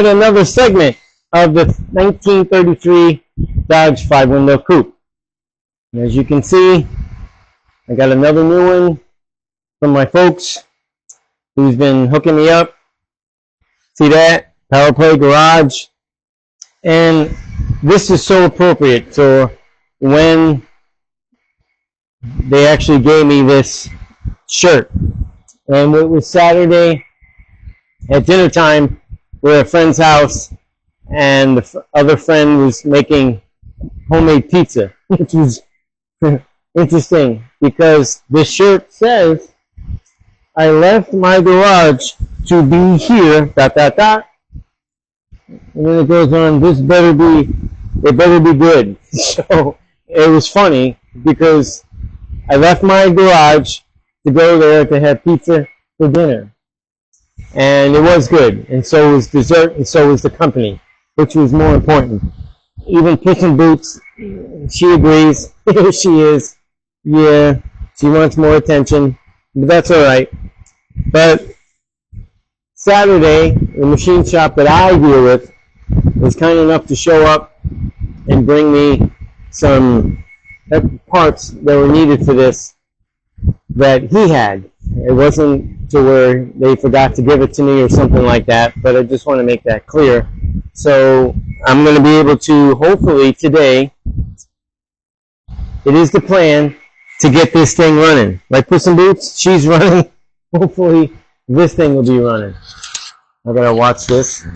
yet another segment of the 1933 Dodge 5-window coupe. And as you can see, I got another new one from my folks who's been hooking me up. See that? Power Play Garage. And this is so appropriate for when they actually gave me this shirt. And it was Saturday at dinner time. We're at a friend's house, and the other friend was making homemade pizza, which was interesting because this shirt says, "I left my garage to be here, ... And then it goes on, it better be good." So it was funny because I left my garage to go there to have pizza for dinner. And it was good. And so was dessert, and so was the company, which was more important. Even Puss in Boots, she agrees. Here she is. Yeah, she wants more attention. But that's all right. But Saturday, the machine shop that I deal with was kind enough to show up and bring me some parts that were needed for this that he had. It wasn't to where they forgot to give it to me or something like that, but I just want to make that clear. So I'm going to be able to, hopefully today, it is the plan to get this thing running. Like Puss in Boots, she's running. Hopefully this thing will be running. I gotta watch this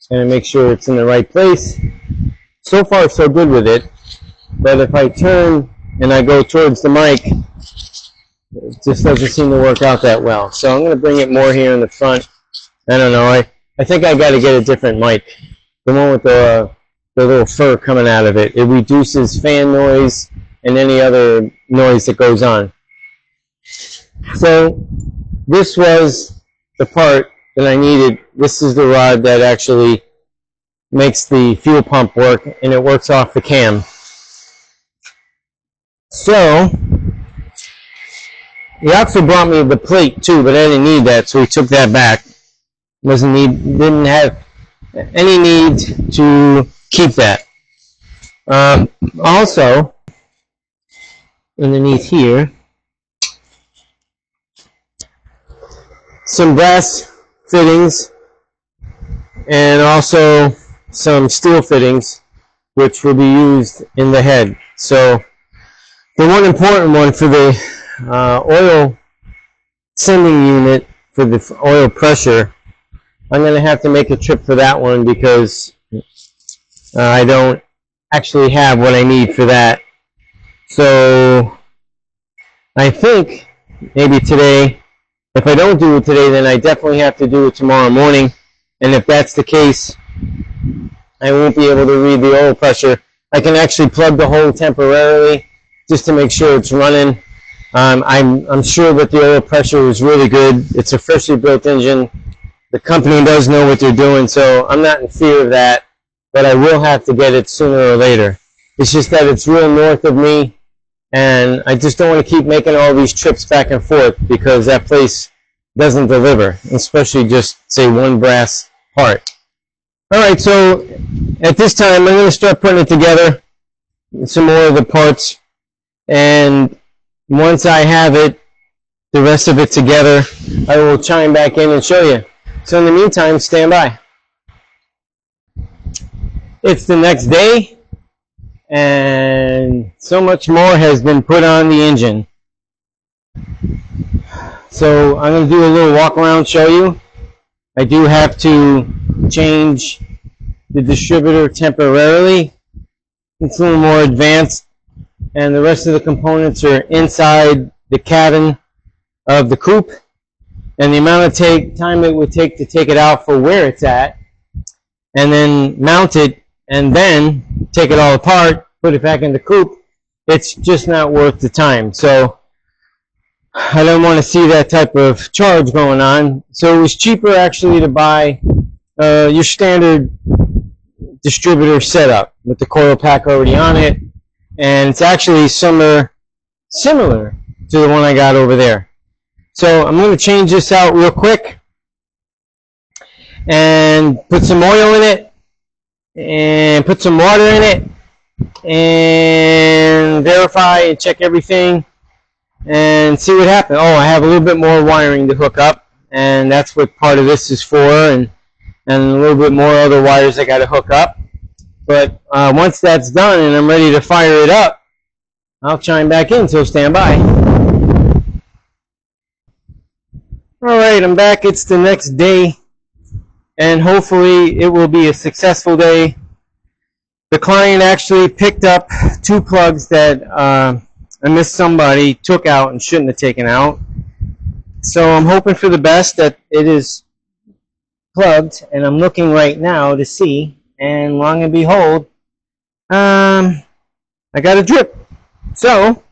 and make sure it's in the right place. So far so good with it, but if I turn and I go towards the mic, it just doesn't seem to work out that well. So I'm going to bring it more here in the front. I don't know. I think I got to get a different mic. The one with the little fur coming out of it. It reduces fan noise and any other noise that goes on. So this was the part that I needed. This is the rod that actually makes the fuel pump work, and it works off the cam. So he also brought me the plate too, but I didn't need that, so he took that back. Didn't have any need to keep that. Also, underneath here, some brass fittings and also some steel fittings, which will be used in the head. So the one important one for the oil sending unit for the oil pressure, I'm going to have to make a trip for that one because I don't actually have what I need for that. So I think maybe today, if I don't do it today, then I definitely have to do it tomorrow morning. And if that's the case, I won't be able to read the oil pressure. I can actually plug the hole temporarily just to make sure it's running. I'm sure that the oil pressure is really good. It's a freshly built engine. The company does know what they're doing, so I'm not in fear of that, but I will have to get it sooner or later. It's just that it's real north of me, and I just don't want to keep making all these trips back and forth because that place doesn't deliver, especially just, say, one brass part. All right, so at this time, I'm going to start putting it together, some more of the parts, and once I have it, the rest of it together, I will chime back in and show you. So in the meantime, stand by. It's the next day, and so much more has been put on the engine. So I'm going to do a little walk around, show you. I do have to change the distributor temporarily. It's a little more advanced, and the rest of the components are inside the cabin of the coupe. And the amount of time it would take to take it out for where it's at, and then mount it, and then take it all apart, put it back in the coupe, it's just not worth the time. So I don't want to see that type of charge going on. So it was cheaper actually to buy your standard distributor setup with the coil pack already on it, and it's actually similar to the one I got over there. So I'm going to change this out real quick, and put some oil in it and put some water in it and verify and check everything and see what happens. Oh, I have a little bit more wiring to hook up, and that's what part of this is for, and a little bit more other wires I got to hook up. But once that's done and I'm ready to fire it up, I'll chime back in, so stand by. Alright, I'm back. It's the next day, and hopefully it will be a successful day. The client actually picked up 2 plugs that I missed somebody took out and shouldn't have taken out. So I'm hoping for the best that it is plugged, and I'm looking right now to see, and long and behold, I got a drip. So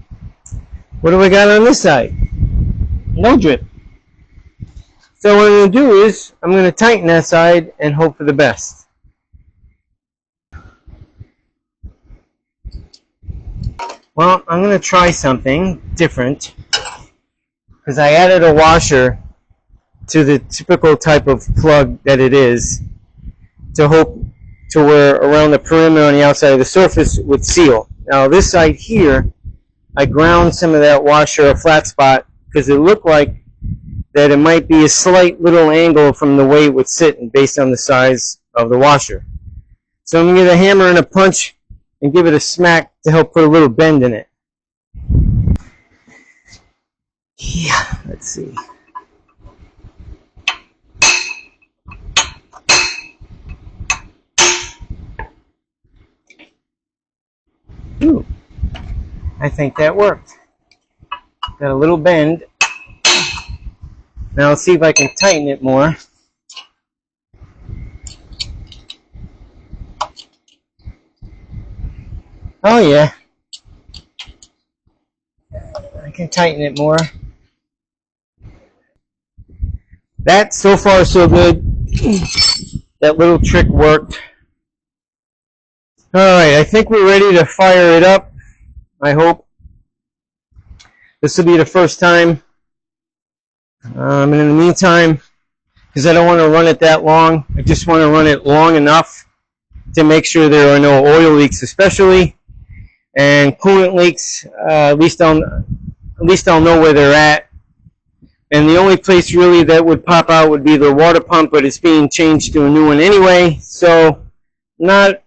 what do we got on this side? No drip. So what I'm going to do is I'm going to tighten that side and hope for the best. Well, I'm going to try something different because I added a washer to the typical type of plug that it is to hope to where around the perimeter on the outside of the surface would seal. Now this side here, I ground some of that washer a flat spot because it looked like that it might be a slight little angle from the way it would sit and based on the size of the washer. So I'm going to get a hammer and a punch and give it a smack to help put a little bend in it. Yeah, let's see. Ooh, I think that worked. Got a little bend. Now let's see if I can tighten it more. Oh yeah, I can tighten it more. That, so far so good. That little trick worked. Alright, I think we're ready to fire it up. I hope. This will be the first time. And in the meantime, because I don't want to run it that long, I just want to run it long enough to make sure there are no oil leaks especially. And coolant leaks, at least I'll know where they're at. And the only place really that would pop out would be the water pump, but it's being changed to a new one anyway. So not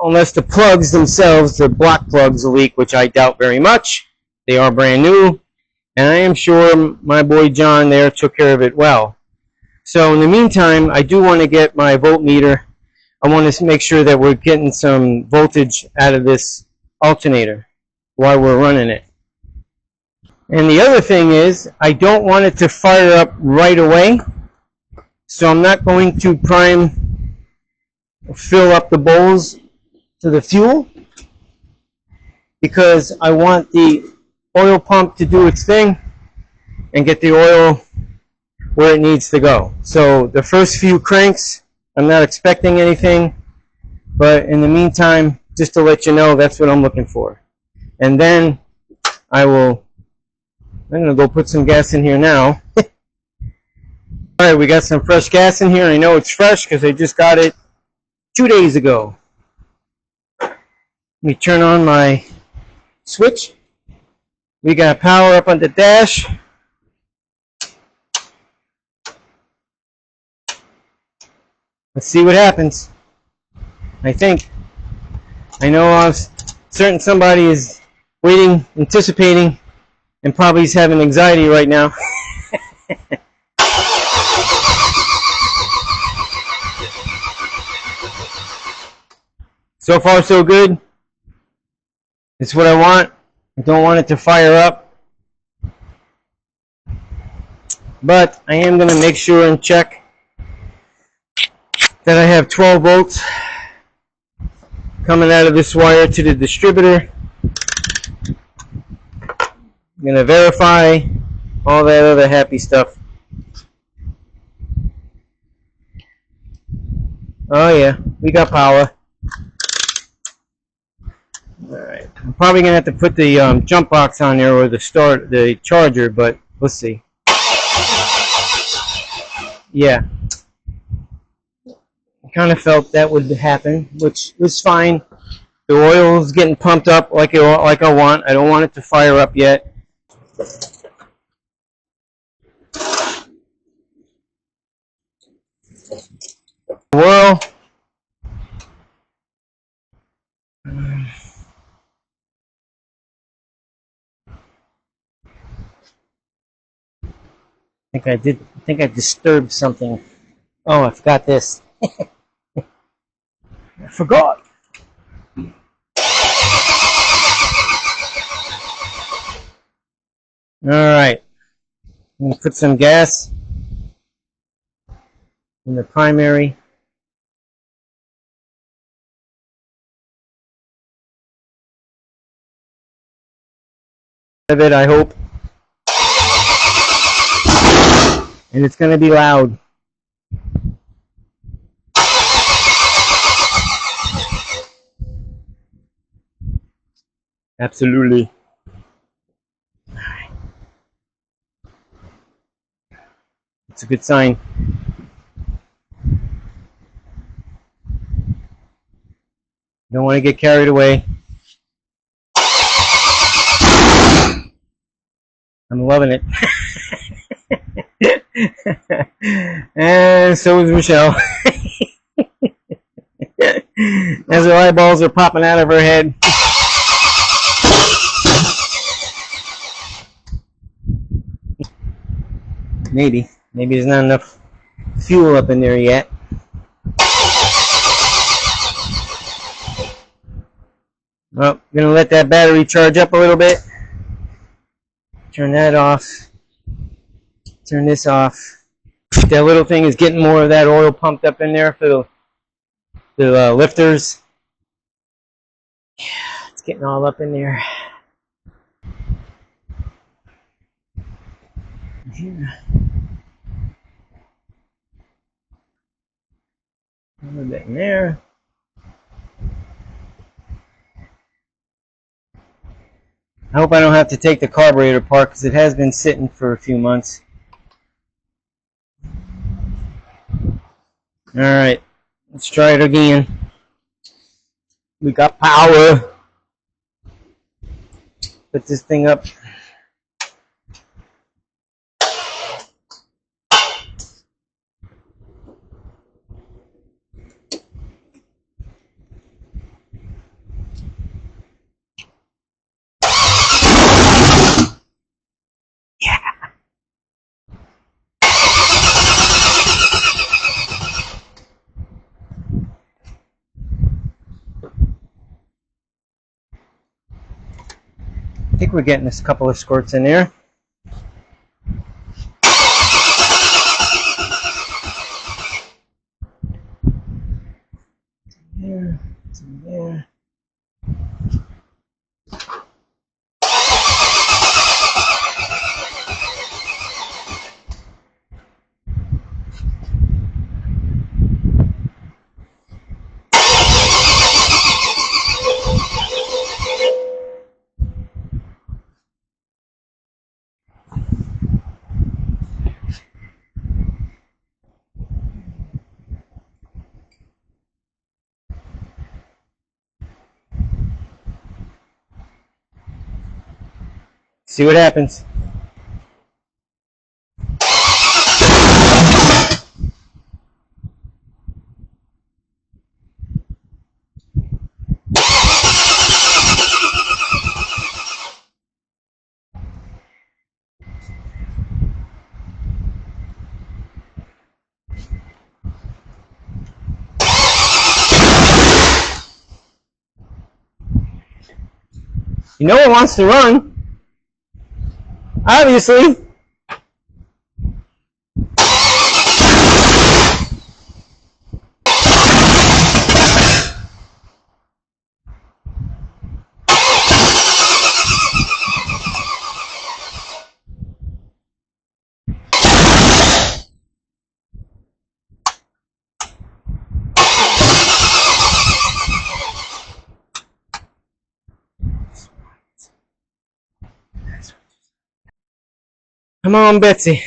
unless the plugs themselves, the block plugs, leak, which I doubt very much. They are brand new, and I am sure my boy John there took care of it well. So in the meantime, I do want to get my voltmeter. I want to make sure that we're getting some voltage out of this alternator while we're running it. And the other thing is, I don't want it to fire up right away, so I'm not going to fill up the bowls to the fuel, because I want the oil pump to do its thing and get the oil where it needs to go. So the first few cranks, I'm not expecting anything, but in the meantime, just to let you know, that's what I'm looking for. And then I'm going to go put some gas in here now. Alright, we got some fresh gas in here. I know it's fresh because I just got it 2 days ago. Let me turn on my switch. We got power up on the dash. Let's see what happens. I know I'm certain somebody is waiting, anticipating, and probably is having anxiety right now. So far so good. It's what I want. I don't want it to fire up. But I am going to make sure and check that I have 12 volts coming out of this wire to the distributor. I'm going to verify all that other happy stuff. Oh yeah, we got power. Alright, I'm probably going to have to put the jump box on there, or the charger, but let's see. Yeah. kind of felt that would happen, which was fine. The oil is getting pumped up like I want. I don't want it to fire up yet. Whirl. I think I disturbed something. Oh, I forgot this. I forgot. All right. I'm going to put some gas in the primary. Of it, I hope. And it's going to be loud. Absolutely. It's a good sign. Don't want to get carried away. I'm loving it. And so is Michelle. As her eyeballs are popping out of her head. Maybe there's not enough fuel up in there yet. Well, I'm going to let that battery charge up a little bit. Turn that off. Turn this off. That little thing is getting more of that oil pumped up in there for the lifters. Yeah, it's getting all up in there. Here. A little bit in there. I hope I don't have to take the carburetor apart because it has been sitting for a few months. Alright, let's try it again. We got power. Put this thing up. I think we're getting a couple of squirts in there. There, there. See what happens. You know it wants to run. Obviously. Come on, Betsy.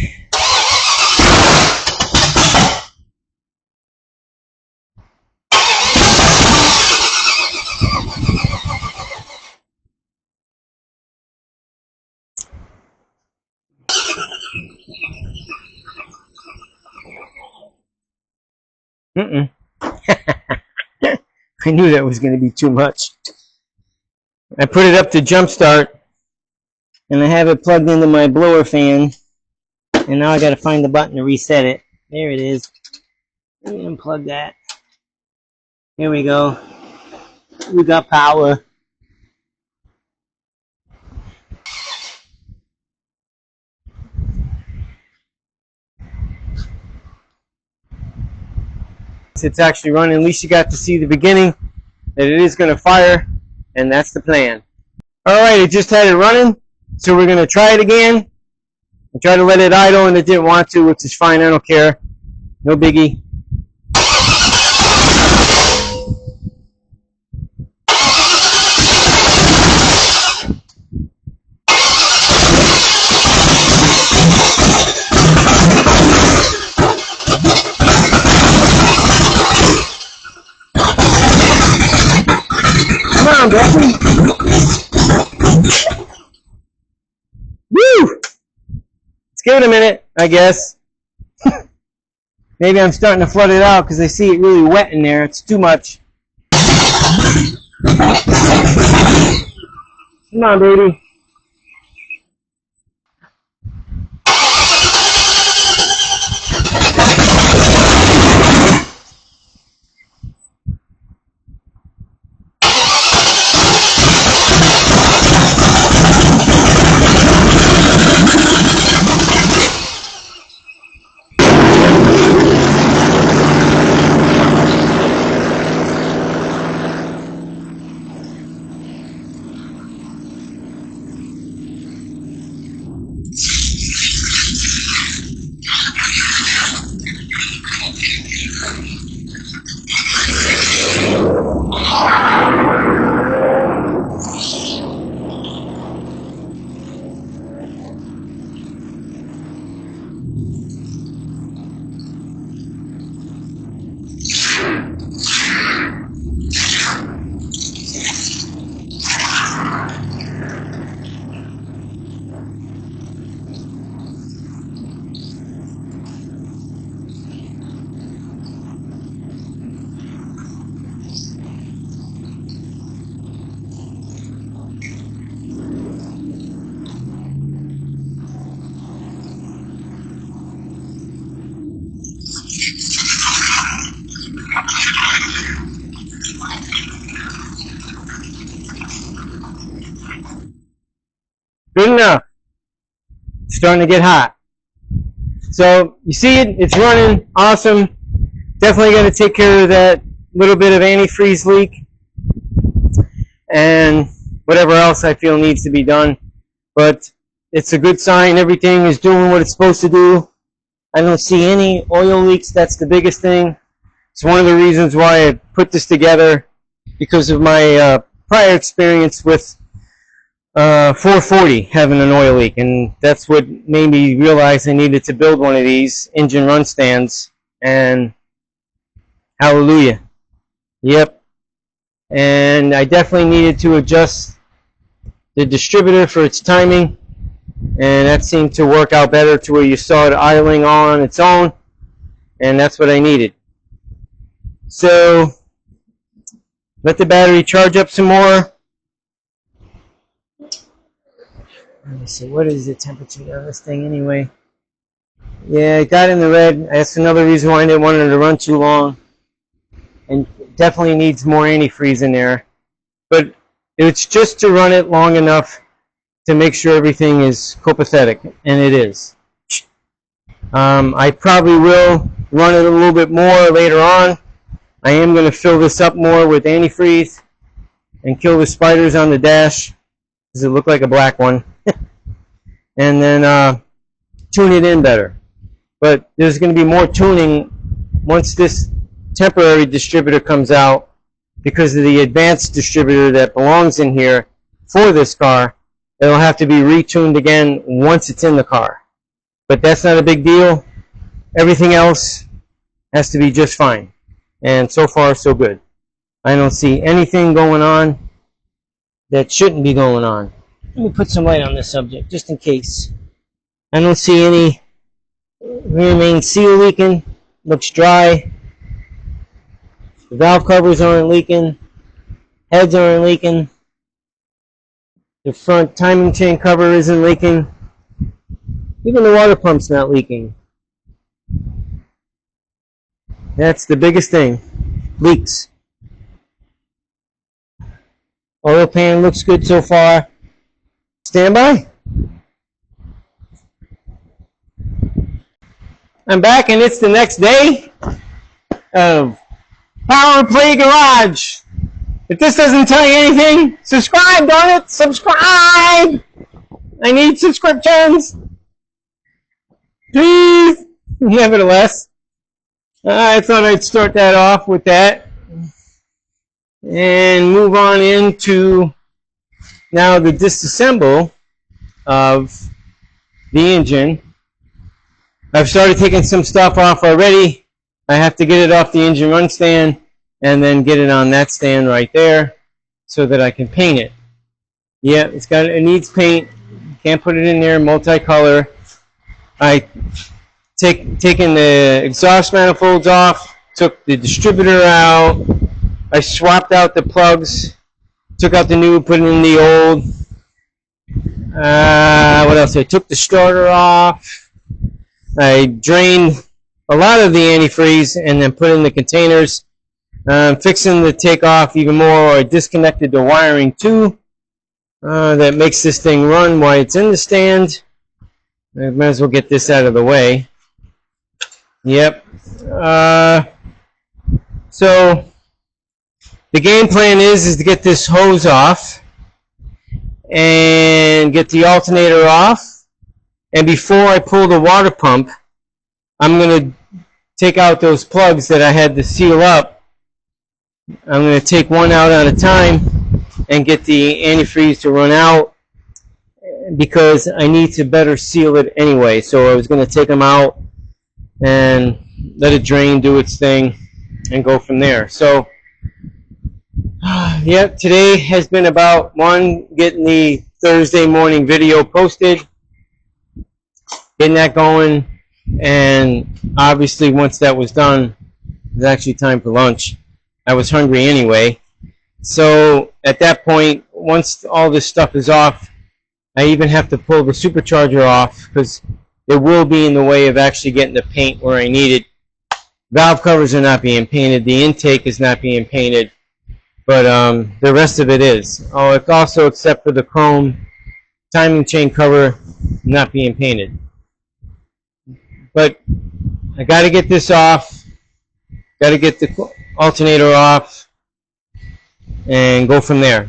I knew that was going to be too much. I put it up to jump start, and I have it plugged into my blower fan, and now I got to find the button to reset it. There it is. Let me unplug that. Here we go. We got power. It's actually running. At least you got to see the beginning, that it is going to fire, and that's the plan. Alright, it just had it running, so we're going to try it again. I tried to let it idle, and it didn't want to, which is fine. I don't care. No biggie. Come on, Becky. Woo! Let's give it a minute, I guess. Maybe I'm starting to flood it out because I see it really wet in there. It's too much. Come on, baby. Good enough. It's starting to get hot. So you see it, it's running, awesome. Definitely got to take care of that little bit of antifreeze leak and whatever else I feel needs to be done. But it's a good sign. Everything is doing what it's supposed to do. I don't see any oil leaks. That's the biggest thing. It's one of the reasons why I put this together, because of my prior experience with 440 having an oil leak, and that's what made me realize I needed to build one of these engine run stands. And hallelujah. Yep. And I definitely needed to adjust the distributor for its timing, and that seemed to work out better to where you saw it idling on its own, and that's what I needed. So let the battery charge up some more. Let me see, what is the temperature of this thing anyway? Yeah, it got in the red. That's another reason why I didn't want it to run too long. And definitely needs more antifreeze in there. But it's just to run it long enough to make sure everything is copacetic, and it is. I probably will run it a little bit more later on. I am going to fill this up more with antifreeze and kill the spiders on the dash. Does it look like a black one? And then tune it in better. But there's going to be more tuning once this temporary distributor comes out, because of the advanced distributor that belongs in here for this car. It'll have to be retuned again once it's in the car. But that's not a big deal. Everything else has to be just fine. And so far, so good. I don't see anything going on that shouldn't be going on. Let me put some light on this subject, just in case. I don't see any rear main seal leaking. Looks dry. The valve covers aren't leaking. Heads aren't leaking. The front timing chain cover isn't leaking. Even the water pump's not leaking. That's the biggest thing. Leaks. Oil pan looks good so far. Stand by. I'm back and it's the next day of Power Play Garage. If this doesn't tell you anything, subscribe, darn it! Subscribe! I need subscriptions! Please! Nevertheless, I thought I'd start that off with that and move on into now the disassemble of the engine. I've started taking some stuff off already. I have to get it off the engine run stand and then get it on that stand right there so that I can paint it. Yeah, it needs paint. Can't put it in there multicolor. I taken the exhaust manifolds off, took the distributor out. I swapped out the plugs, took out the new, put in the old. What else? I took the starter off. I drained a lot of the antifreeze and then put in the containers. Fixing to take off even more. I disconnected the wiring too. That makes this thing run while it's in the stand. I might as well get this out of the way. Yep. So the game plan is to get this hose off and get the alternator off. And before I pull the water pump, I'm going to take out those plugs that I had to seal up. I'm going to take one out at a time and get the antifreeze to run out because I need to better seal it anyway. So I was going to take them out and let it drain, do its thing, and go from there. So, yep, today has been about, one, getting the Thursday morning video posted, getting that going, and obviously once that was done, it was actually time for lunch. I was hungry anyway. So at that point, once all this stuff is off, I even have to pull the supercharger off because it will be in the way of actually getting the paint where I need it. Valve covers are not being painted. The intake is not being painted. But the rest of it is. Oh, it's also except for the chrome timing chain cover not being painted. But I got to get this off. Got to get the alternator off and go from there.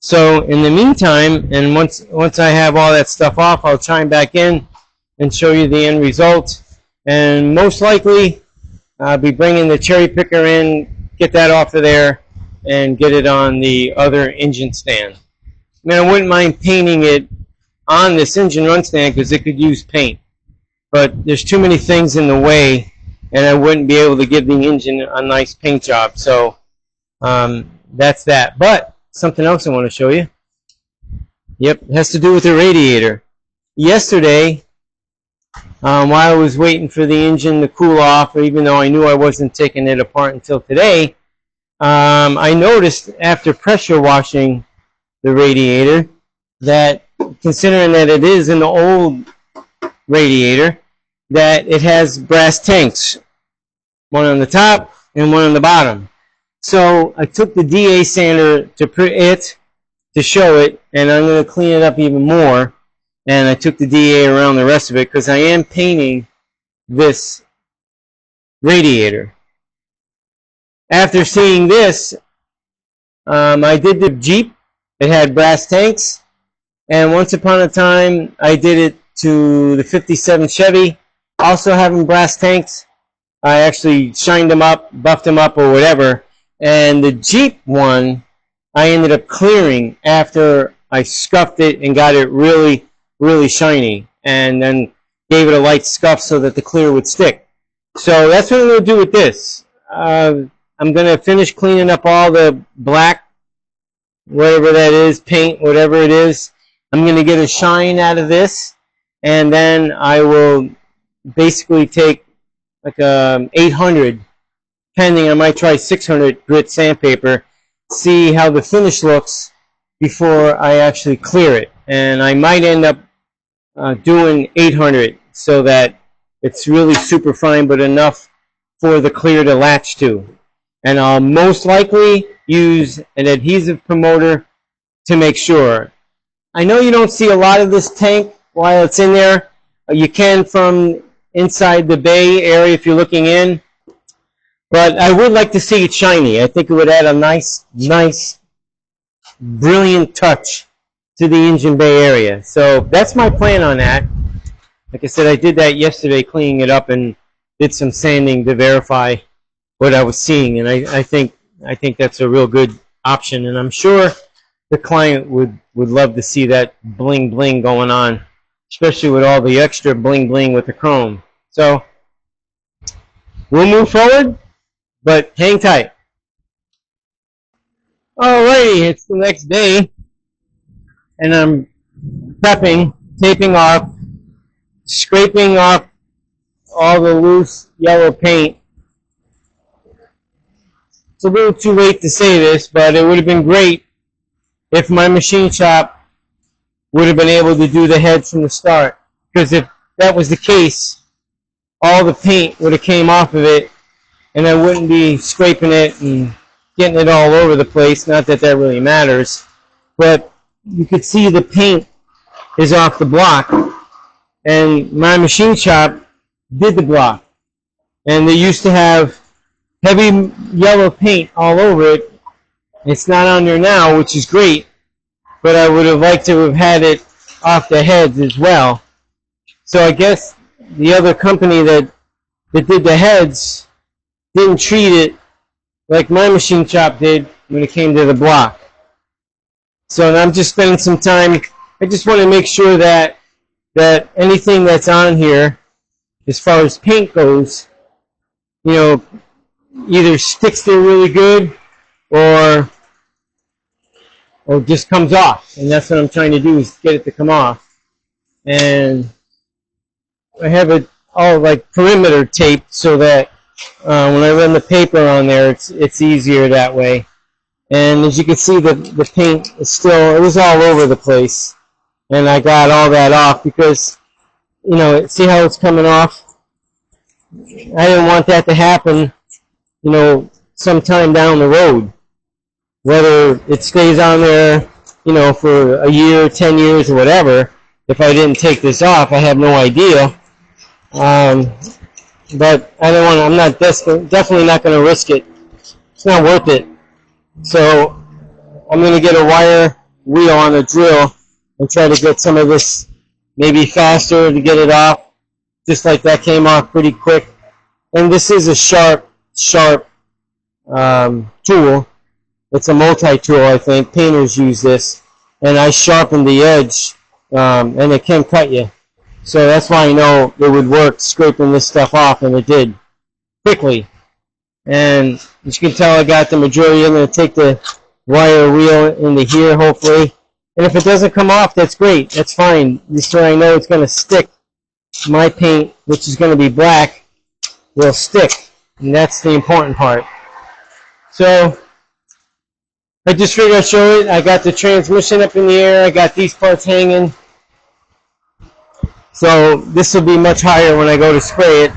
So in the meantime, and once I have all that stuff off, I'll chime back in and show you the end result. And most likely, I'll be bringing the cherry picker in, get that off of there, and get it on the other engine stand. I mean, I wouldn't mind painting it on this engine run stand because it could use paint. But there's too many things in the way, and I wouldn't be able to give the engine a nice paint job. So that's that. But something else I want to show you. Yep, it has to do with the radiator. Yesterday, while I was waiting for the engine to cool off, even though I knew I wasn't taking it apart until today, I noticed after pressure washing the radiator that, considering that it is an old radiator, that it has brass tanks, one on the top and one on the bottom. So I took the DA sander to show it, and I'm going to clean it up even more. And I took the DA around the rest of it because I am painting this radiator. After seeing this, I did the Jeep. It had brass tanks. And once upon a time, I did it to the 57 Chevy, also having brass tanks. I actually shined them up, buffed them up, or whatever. And the Jeep one, I ended up clearing after I scuffed it and got it really, really shiny. And then gave it a light scuff so that the clear would stick. So that's what I'm going to do with this. I'm going to finish cleaning up all the black, whatever that is, paint, whatever it is. I'm going to get a shine out of this. And then I will basically take like a 800 pending, I might try 600 grit sandpaper, see how the finish looks before I actually clear it. And I might end up doing 800 so that it's really super fine, but enough for the clear to latch to. And I'll most likely use an adhesive promoter to make sure. I know you don't see a lot of this tank while it's in there. You can from inside the bay area if you're looking in. But I would like to see it shiny. I think it would add a nice, brilliant touch to the engine bay area. So that's my plan on that. Like I said, I did that yesterday, cleaning it up, and did some sanding to verify what I was seeing. And I think that's a real good option. And I'm sure the client would love to see that bling bling going on, especially with all the extra bling bling with the chrome. So we'll move forward, but hang tight. Alrighty, it's the next day, and I'm prepping, taping off, scraping off all the loose yellow paint. It's a little too late to say this, but it would have been great if my machine shop would have been able to do the heads from the start. Because if that was the case, all the paint would have came off of it, and I wouldn't be scraping it and getting it all over the place. Not that that really matters, but you could see the paint is off the block, and my machine shop did the block, and they used to have heavy yellow paint all over it. It's not on there now, which is great, but I would have liked to have had it off the heads as well. So I guess the other company that did the heads didn't treat it like my machine shop did when it came to the block. So I'm just spending some time. I just want to make sure that anything that's on here, as far as paint goes, you know, either sticks there really good or just comes off. And that's what I'm trying to do, is get it to come off. And I have it all like perimeter taped so that when I run the paper on there, it's easier that way. And as you can see, the paint is still, it was all over the place. And I got all that off because, you know, see how it's coming off? I didn't want that to happen, you know, sometime down the road. Whether it stays on there, you know, for a year, 10 years, or whatever, if I didn't take this off, I have no idea. But I don't want to, I'm not definitely not going to risk it. It's not worth it. So I'm going to get a wire wheel on a drill and try to get some of this maybe faster to get it off. Just like that came off pretty quick. And this is a sharp tool. It's a multi-tool, I think. Painters use this. And I sharpened the edge, and it can cut you. So that's why I know it would work scraping this stuff off, and it did quickly. And as you can tell, I got the majority. I'm going to take the wire wheel into here, hopefully. And if it doesn't come off, that's great. That's fine. This way I know it's going to stick. My paint, which is going to be black, will stick. And that's the important part. So I just figured I'd show it. I got the transmission up in the air. I got these parts hanging. So this will be much higher when I go to spray it.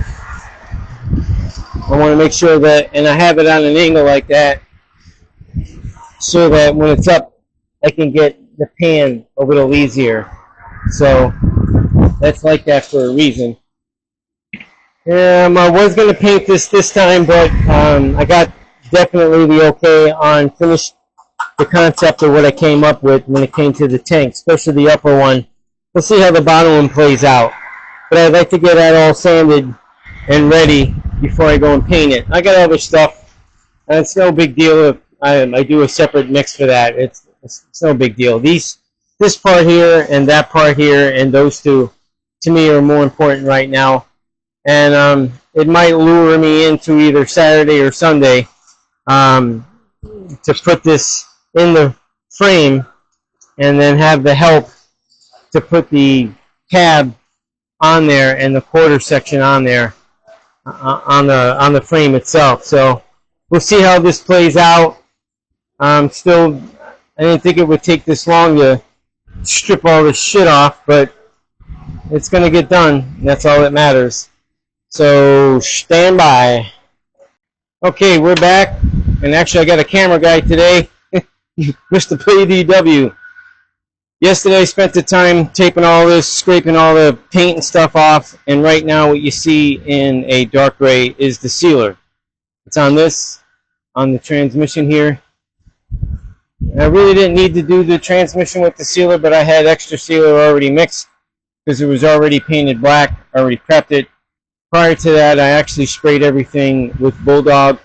I want to make sure that, and I have it on an angle like that, so that when it's up, I can get the pan a little easier. So that's like that for a reason. I was going to paint this time, but I got definitely the okay on finish the concept of what I came up with when it came to the tank, especially the upper one. We'll see how the bottom one plays out. But I'd like to get that all sanded and ready before I go and paint it. I got other stuff, and it's no big deal if I do a separate mix for that. It's no big deal. This part here and that part here and those two, to me, are more important right now. And it might lure me into either Saturday or Sunday to put this in the frame and then have the help to put the cab on there and the quarter section on there on the frame itself. So we'll see how this plays out. Still, I didn't think it would take this long to strip all this shit off, but it's going to get done. And that's all that matters. So stand by. Okay, we're back. And actually, I got a camera guy today, Mr. PDW. Yesterday, I spent the time taping all this, scraping all the paint and stuff off. And right now, what you see in a dark gray is the sealer. It's on the transmission here. I really didn't need to do the transmission with the sealer, but I had extra sealer already mixed because it was already painted black, already prepped it. Prior to that, I actually sprayed everything with Bulldog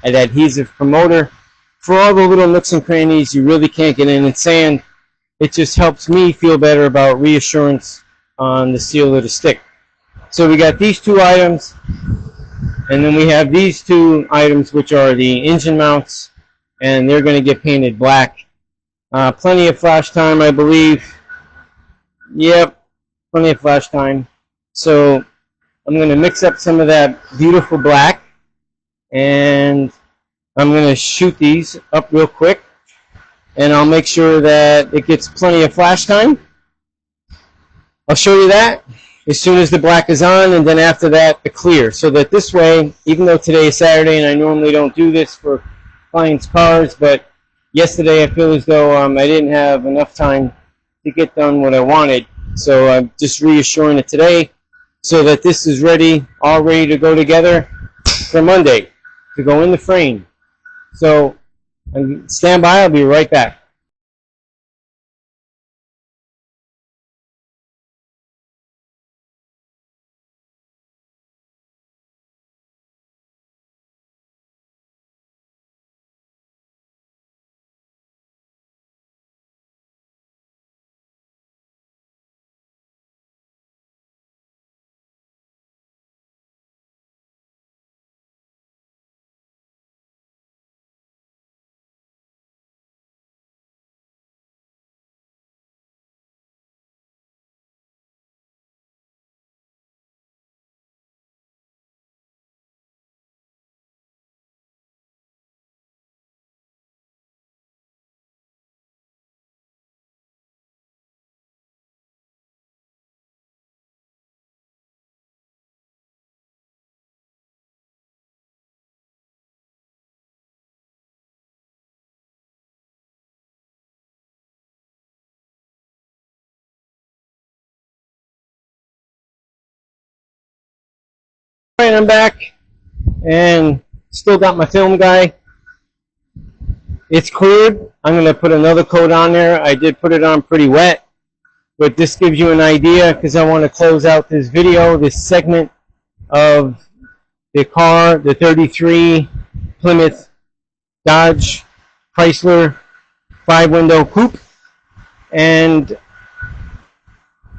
and adhesive promoter. For all the little nooks and crannies you really can't get in and sand, it just helps me feel better about reassurance on the sealer to stick. So we got these two items, and then we have these two items, which are the engine mounts, and they're going to get painted black. Plenty of flash time, I believe. Yep, plenty of flash time. So I'm going to mix up some of that beautiful black, and I'm going to shoot these up real quick, and I'll make sure that it gets plenty of flash time. I'll show you that as soon as the black is on, and then after that, the clear. So that this way, even though today is Saturday, and I normally don't do this for clients' cars, but yesterday I feel as though I didn't have enough time to get done what I wanted. So I'm just reassuring it today so that this is ready, all ready to go together for Monday, to go in the frame. So stand by, I'll be right back. All right, I'm back, and still got my film guy. It's cleared. I'm going to put another coat on there. I did put it on pretty wet, but this gives you an idea because I want to close out this video, this segment of the car, the 33 Plymouth Dodge Chrysler 5-window coupe, and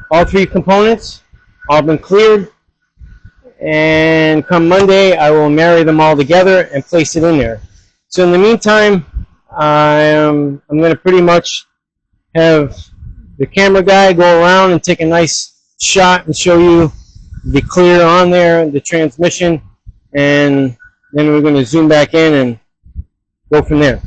all three components all been cleared. And come Monday, I will marry them all together and place it in there. So in the meantime, I'm going to pretty much have the camera guy go around and take a nice shot and show you the clear on there, the transmission, and then we're going to zoom back in and go from there.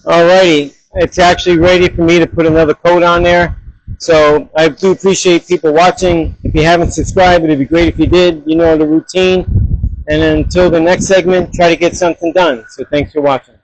Alrighty, it's actually ready for me to put another coat on there. So I do appreciate people watching. If you haven't subscribed, it'd be great if you did. You know the routine. And until the next segment, try to get something done. So thanks for watching.